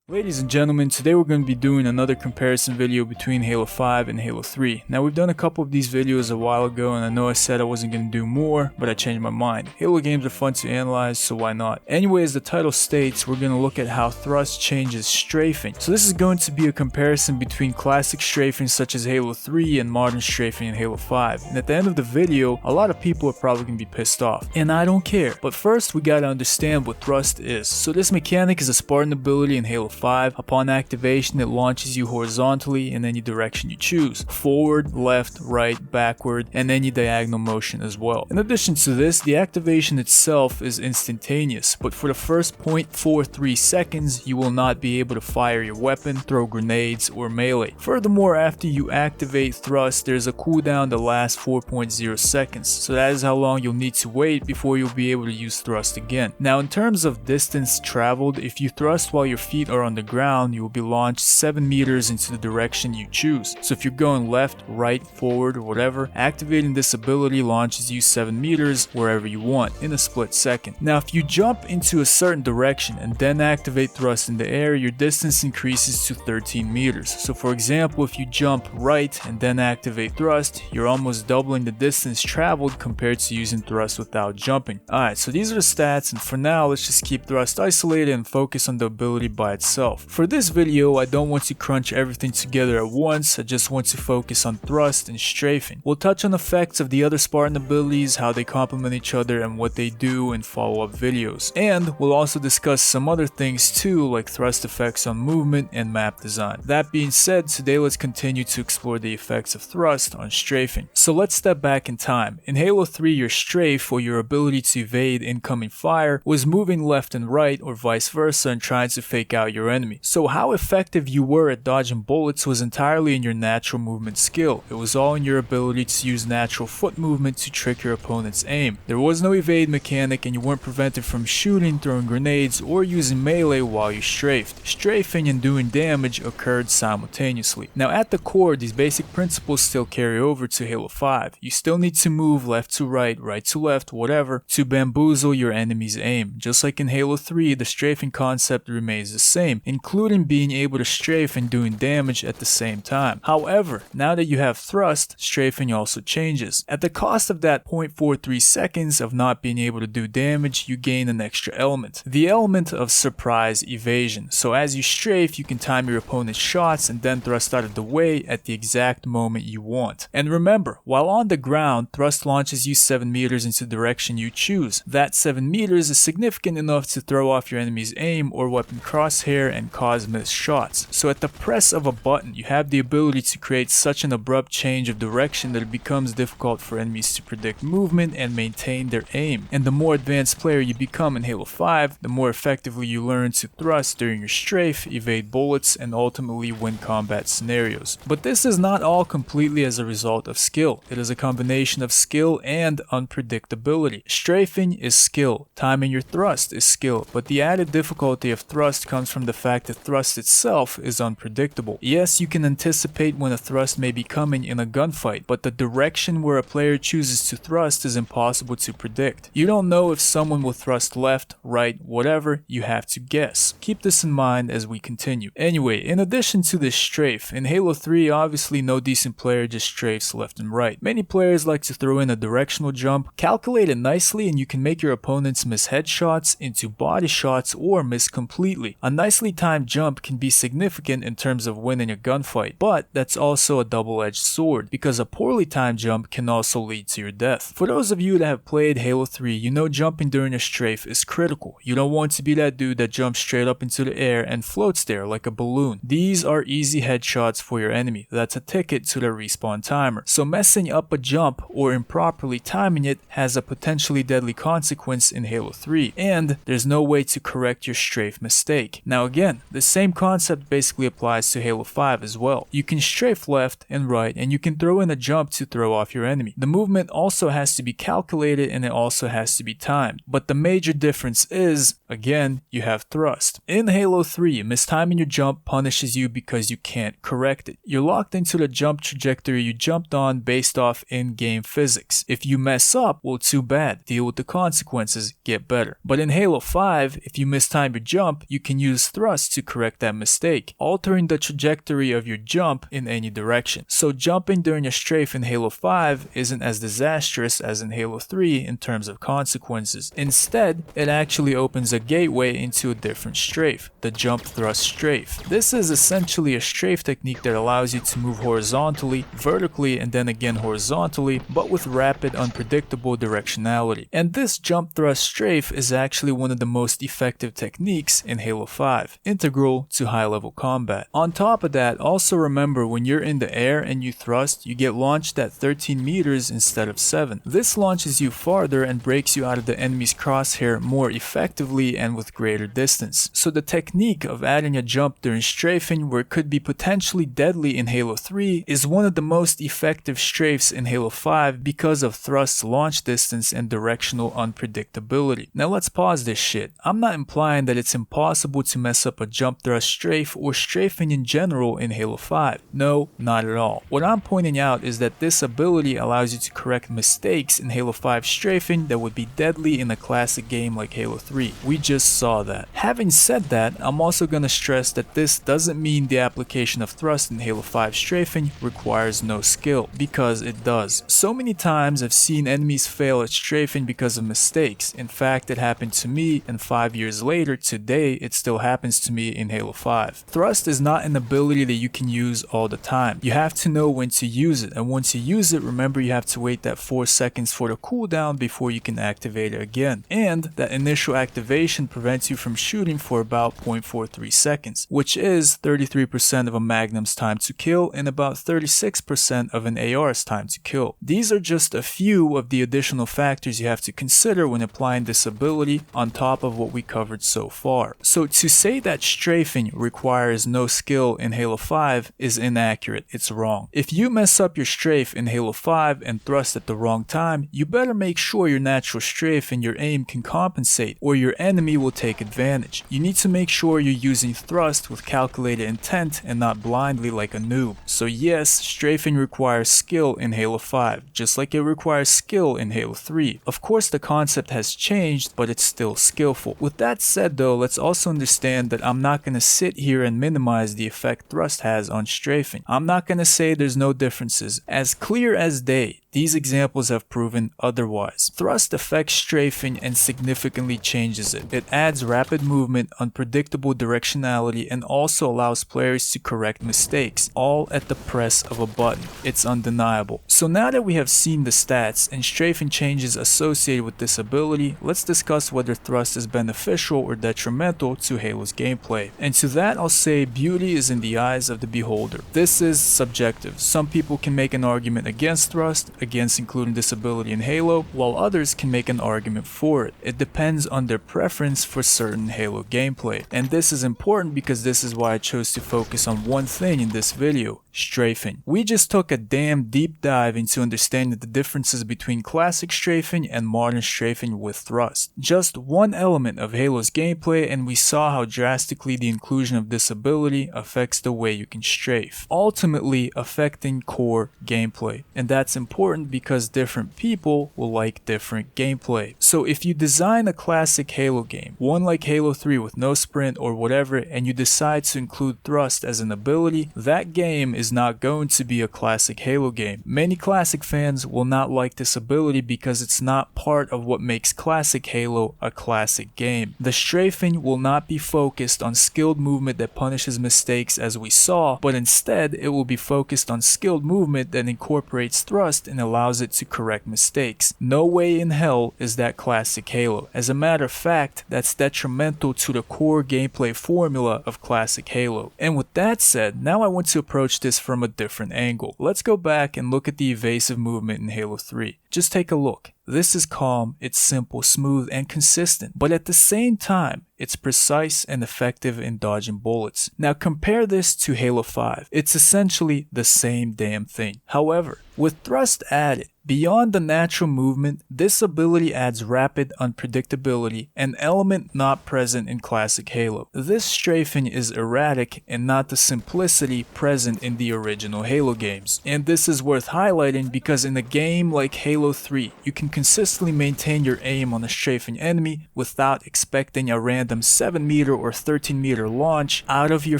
Ladies and gentlemen, today we're going to be doing another comparison video between Halo 5 and Halo 3. Now we've done a couple of these videos a while ago and I know I said I wasn't going to do more, but I changed my mind. Halo games are fun to analyze, so why not? Anyway, as the title states, we're going to look at how thrust changes strafing. So this is going to be a comparison between classic strafing such as Halo 3 and modern strafing in Halo 5. And at the end of the video, a lot of people are probably going to be pissed off. And I don't care. But first, we got to understand what thrust is. So this mechanic is a Spartan ability in Halo 5. Upon activation, it launches you horizontally in any direction you choose. Forward, left, right, backward, and any diagonal motion as well. In addition to this, the activation itself is instantaneous, but for the first 0.43 seconds, you will not be able to fire your weapon, throw grenades, or melee. Furthermore, after you activate thrust, there's a cooldown that lasts 4.0 seconds, so that is how long you'll need to wait before you'll be able to use thrust again. Now, in terms of distance traveled, if you thrust while your feet are on the ground, you will be launched 7 meters into the direction you choose. So if you're going left, right, forward, or whatever, activating this ability launches you 7 meters wherever you want in a split second. Now if you jump into a certain direction and then activate thrust in the air, your distance increases to 13 meters. So for example, if you jump right and then activate thrust, you're almost doubling the distance traveled compared to using thrust without jumping. Alright, so these are the stats, and for now let's just keep thrust isolated and focus on the ability by itself. For this video, I don't want to crunch everything together at once, I just want to focus on thrust and strafing. We'll touch on effects of the other Spartan abilities, how they complement each other and what they do in follow-up videos. And we'll also discuss some other things too, like thrust effects on movement and map design. That being said, today let's continue to explore the effects of thrust on strafing. So let's step back in time. In Halo 3, your strafe, or your ability to evade incoming fire, was moving left and right or vice versa and trying to fake out your enemy. So how effective you were at dodging bullets was entirely in your natural movement skill. It was all in your ability to use natural foot movement to trick your opponent's aim. There was no evade mechanic and you weren't prevented from shooting, throwing grenades, or using melee while you strafed. Strafing and doing damage occurred simultaneously. Now at the core, these basic principles still carry over to Halo 5. You still need to move left to right, right to left, whatever, to bamboozle your enemy's aim. Just like in Halo 3, the strafing concept remains the same, including being able to strafe and doing damage at the same time. However, now that you have thrust, strafing also changes. At the cost of that 0.43 seconds of not being able to do damage, you gain an extra element. The element of surprise evasion. So as you strafe, you can time your opponent's shots and then thrust out of the way at the exact moment you want. And remember, while on the ground, thrust launches you 7 meters into the direction you choose. That 7 meters is significant enough to throw off your enemy's aim or weapon crosshair and cause missed shots. So at the press of a button, you have the ability to create such an abrupt change of direction that it becomes difficult for enemies to predict movement and maintain their aim. And the more advanced player you become in Halo 5, the more effectively you learn to thrust during your strafe, evade bullets, and ultimately win combat scenarios. But this is not all completely as a result of skill. It is a combination of skill and unpredictability. Strafing is skill, timing your thrust is skill, but the added difficulty of thrust comes from the fact that thrust itself is unpredictable. Yes, you can anticipate when a thrust may be coming in a gunfight, but the direction where a player chooses to thrust is impossible to predict. You don't know if someone will thrust left, right, whatever, you have to guess. Keep this in mind as we continue. Anyway, in addition to this strafe, in Halo 3 obviously no decent player just strafes left and right. Many players like to throw in a directional jump, calculate it nicely, and you can make your opponents miss headshots into body shots or miss completely. A nicely timed jump can be significant in terms of winning a gunfight, but that's also a double-edged sword, because a poorly timed jump can also lead to your death. For those of you that have played Halo 3, you know jumping during a strafe is critical. You don't want to be that dude that jumps straight up into the air and floats there like a balloon. These are easy headshots for your enemy. That's a ticket to their respawn timer. So messing up a jump or improperly timing it has a potentially deadly consequence in Halo 3, and there's no way to correct your strafe mistake. Now again, the same concept basically applies to Halo 5 as well. You can strafe left and right, and you can throw in a jump to throw off your enemy. The movement also has to be calculated and it also has to be timed. But the major difference is, again, you have thrust. In Halo 3, mistiming your jump punishes you because you can't correct it. You're locked into the jump trajectory you jumped on based off in-game physics. If you mess up, well, too bad. Deal with the consequences, get better. But in Halo 5, if you mistime your jump, you can use thrust to correct that mistake, altering the trajectory of your jump in any direction. So jumping during a strafe in Halo 5 isn't as disastrous as in Halo 3 in terms of consequences. Instead, it actually opens a gateway into a different strafe, the jump thrust strafe. This is essentially a strafe technique that allows you to move horizontally, vertically, and then again horizontally, but with rapid, unpredictable directionality. And this jump thrust strafe is actually one of the most effective techniques in Halo 5, integral to high-level combat. On top of that, also remember when you're in the air and you thrust, you get launched at 13 meters instead of 7. This launches you farther and breaks you out of the enemy's crosshair more effectively and with greater distance. So the technique of adding a jump during strafing where it could be potentially deadly in Halo 3 is one of the most effective strafes in Halo 5 because of thrust's launch distance and directional unpredictability. Now let's pause this shit. I'm not implying that it's impossible to mess up a jump thrust strafe or strafing in general in Halo 5. No, not at all. What I'm pointing out is that this ability allows you to correct mistakes in Halo 5 strafing that would be deadly in a classic game like Halo 3. We just saw that. Having said that, I'm also going to stress that this doesn't mean the application of thrust in Halo 5 strafing requires no skill, because it does. So many times I've seen enemies fail at strafing because of mistakes. In fact, it happened to me, and 5 years later, today, it still happens to me in Halo 5. Thrust is not an ability that you can use all the time. You have to know when to use it, and once you use it, remember you have to wait that 4 seconds for the cooldown before you can activate it again. And that initial activation prevents you from shooting for about 0.43 seconds, which is 33% of a Magnum's time to kill and about 36% of an AR's time to kill. These are just a few of the additional factors you have to consider when applying this ability on top of what we covered so far. So to say that strafing requires no skill in Halo 5 is inaccurate. It's wrong. If you mess up your strafe in Halo 5 and thrust at the wrong time, you better make sure your natural strafe and your aim can compensate, or your enemy will take advantage. You need to make sure you're using thrust with calculated intent and not blindly like a noob. So yes, strafing requires skill in Halo 5, just like it requires skill in Halo 3. Of course the concept has changed, but it's still skillful. With that said though, let's also understand that I'm not going to sit here and minimize the effect thrust has on strafing. I'm not going to say there's no differences. As clear as day, these examples have proven otherwise. Thrust affects strafing and significantly changes it. It adds rapid movement, unpredictable directionality, and also allows players to correct mistakes, all at the press of a button. It's undeniable. So now that we have seen the stats and strafing changes associated with this ability, let's discuss whether thrust is beneficial or detrimental to Halo's gameplay. And to that I'll say beauty is in the eyes of the beholder. This is subjective. Some people can make an argument against thrust, against including this ability in Halo, while others can make an argument for it. It depends on their preference for certain Halo gameplay. And this is important because this is why I chose to focus on one thing in this video: strafing. We just took a damn deep dive into understanding the differences between classic strafing and modern strafing with thrust. Just one element of Halo's gameplay, and we saw how drastically the inclusion of this ability affects the way you can strafe, ultimately affecting core gameplay. And that's important because different people will like different gameplay. So if you design a classic Halo game, one like Halo 3 with no sprint or whatever, and you decide to include thrust as an ability, that game is not going to be a classic Halo game. Many classic fans will not like this ability because it's not part of what makes classic Halo a classic game. The strafing will not be focused on skilled movement that punishes mistakes as we saw, but instead it will be focused on skilled movement that incorporates thrust and allows it to correct mistakes. No way in hell is that classic Halo. As a matter of fact, that's detrimental to the core gameplay formula of classic Halo. And with that said, now I want to approach this from a different angle. Let's go back and look at the evasive movement in Halo 3. Just take a look. This is calm, it's simple, smooth, and consistent, but at the same time, it's precise and effective in dodging bullets. Now compare this to Halo 5. It's essentially the same damn thing. However, with thrust added, beyond the natural movement, this ability adds rapid unpredictability, an element not present in classic Halo. This strafing is erratic and not the simplicity present in the original Halo games. And this is worth highlighting because in a game like Halo 3, you can consistently maintain your aim on a strafing enemy without expecting a random random 7 meter or 13 meter launch out of your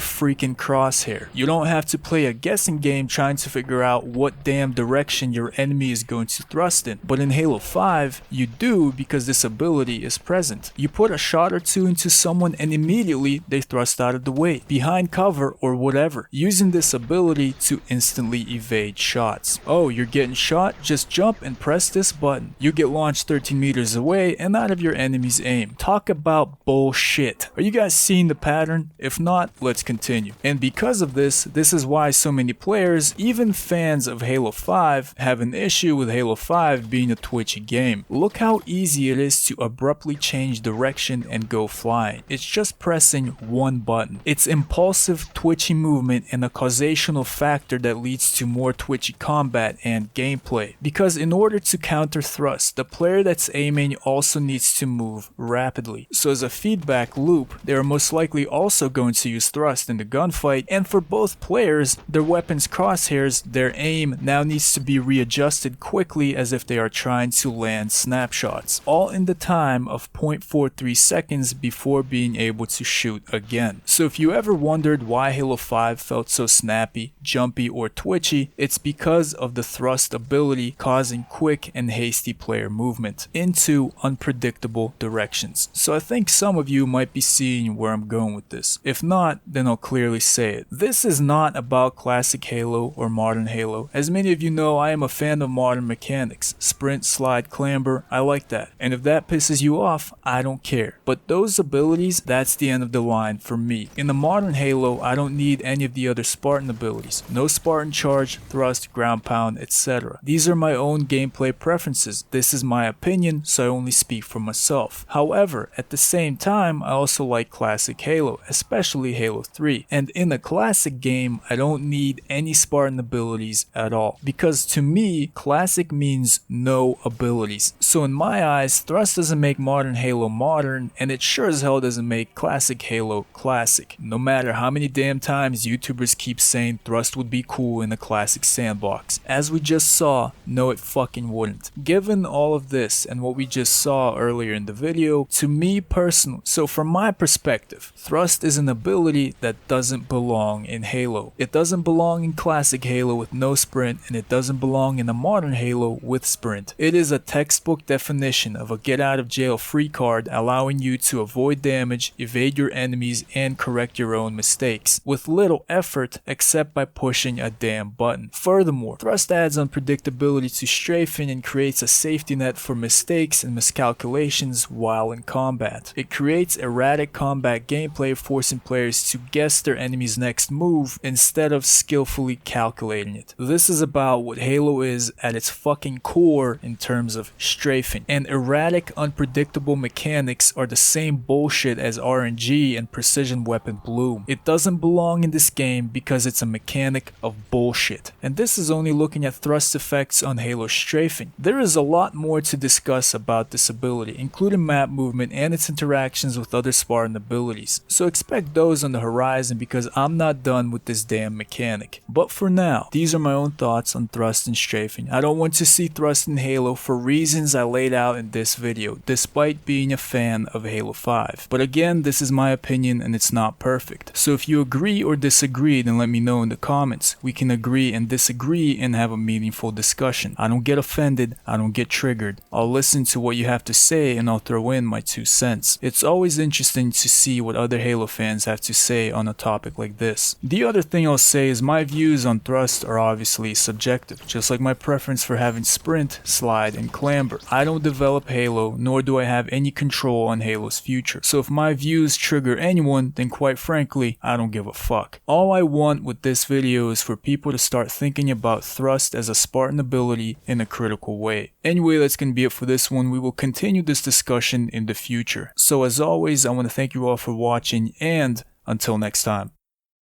freaking crosshair. You don't have to play a guessing game trying to figure out what damn direction your enemy is going to thrust in, but in Halo 5 you do, because this ability is present. You put a shot or two into someone and immediately they thrust out of the way, behind cover or whatever, using this ability to instantly evade shots. Oh, you're getting shot? Just jump and press this button. You get launched 13 meters away and out of your enemy's aim. Talk about bullshit. Are you guys seeing the pattern? If not, let's continue. And because of this is why so many players, even fans of Halo 5, have an issue with Halo 5 being a twitchy game. Look how easy it is to abruptly change direction and go flying. It's just pressing one button. It's impulsive, twitchy movement and a causational factor that leads to more twitchy combat and gameplay. Because in order to counter thrust, the player that's aiming also needs to move rapidly. So as a feedback loop, they are most likely also going to use thrust in the gunfight, and for both players, their weapons crosshairs, their aim now needs to be readjusted quickly as if they are trying to land snapshots, all in the time of 0.43 seconds before being able to shoot again. So if you ever wondered why Halo 5 felt so snappy, jumpy, or twitchy, it's because of the thrust ability causing quick and hasty player movement into unpredictable directions. So I think some of you might be seeing where I'm going with this. If not, then I'll clearly say it. This is not about classic Halo or modern Halo. As many of you know, I am a fan of modern mechanics. Sprint, slide, clamber, I like that. And if that pisses you off, I don't care. But those abilities, that's the end of the line for me. In the modern Halo, I don't need any of the other Spartan abilities. No Spartan charge, thrust, ground pound, etc. These are my own gameplay preferences. This is my opinion, so I only speak for myself. However, at the same time, I also like classic Halo, especially Halo 3. And in a classic game, I don't need any Spartan abilities at all. Because to me, classic means no abilities. So in my eyes, thrust doesn't make modern Halo modern, and it sure as hell doesn't make classic Halo classic. No matter how many damn times YouTubers keep saying thrust would be cool in a classic sandbox. As we just saw, no it fucking wouldn't. Given all of this and what we just saw earlier in the video, to me personally, so from my perspective, thrust is an ability that doesn't belong in Halo. It doesn't belong in classic Halo with no sprint, and it doesn't belong in a modern Halo with sprint. It is a textbook definition of a get out of jail free card, allowing you to avoid damage, evade your enemies, and correct your own mistakes with little effort except by pushing a damn button. Furthermore, thrust adds unpredictability to strafing and creates a safety net for mistakes and miscalculations while in combat. It creates erratic combat gameplay, forcing players to guess their enemy's next move instead of skillfully calculating it. This is about what Halo is at its fucking core in terms of strafing. And erratic, unpredictable mechanics are the same bullshit as RNG and precision weapon bloom. It doesn't belong in this game because it's a mechanic of bullshit. And this is only looking at thrust effects on Halo strafing. There is a lot more to discuss about this ability, including map movement and its interactions with other Spartan abilities. So expect those on the horizon, because I'm not done with this damn mechanic. But for now, these are my own thoughts on thrust and strafing. I don't want to see thrust in Halo for reasons I laid out in this video, despite being a fan of Halo 5. But again, this is my opinion and it's not perfect. So if you agree or disagree, then let me know in the comments. We can agree and disagree and have a meaningful discussion. I don't get offended, I don't get triggered. I'll listen to what you have to say and I'll throw in my 2 cents. It's always interesting to see what other Halo fans have to say on a topic like this. The other thing I'll say is my views on thrust are obviously subjective, just like my preference for having sprint, slide, and clamber. I don't develop Halo, nor do I have any control on Halo's future. So if my views trigger anyone, then quite frankly, I don't give a fuck. All I want with this video is for people to start thinking about thrust as a Spartan ability in a critical way. Anyway, that's gonna be it for this one. We will continue this discussion in the future. So as always, I want to thank you all for watching, and until next time.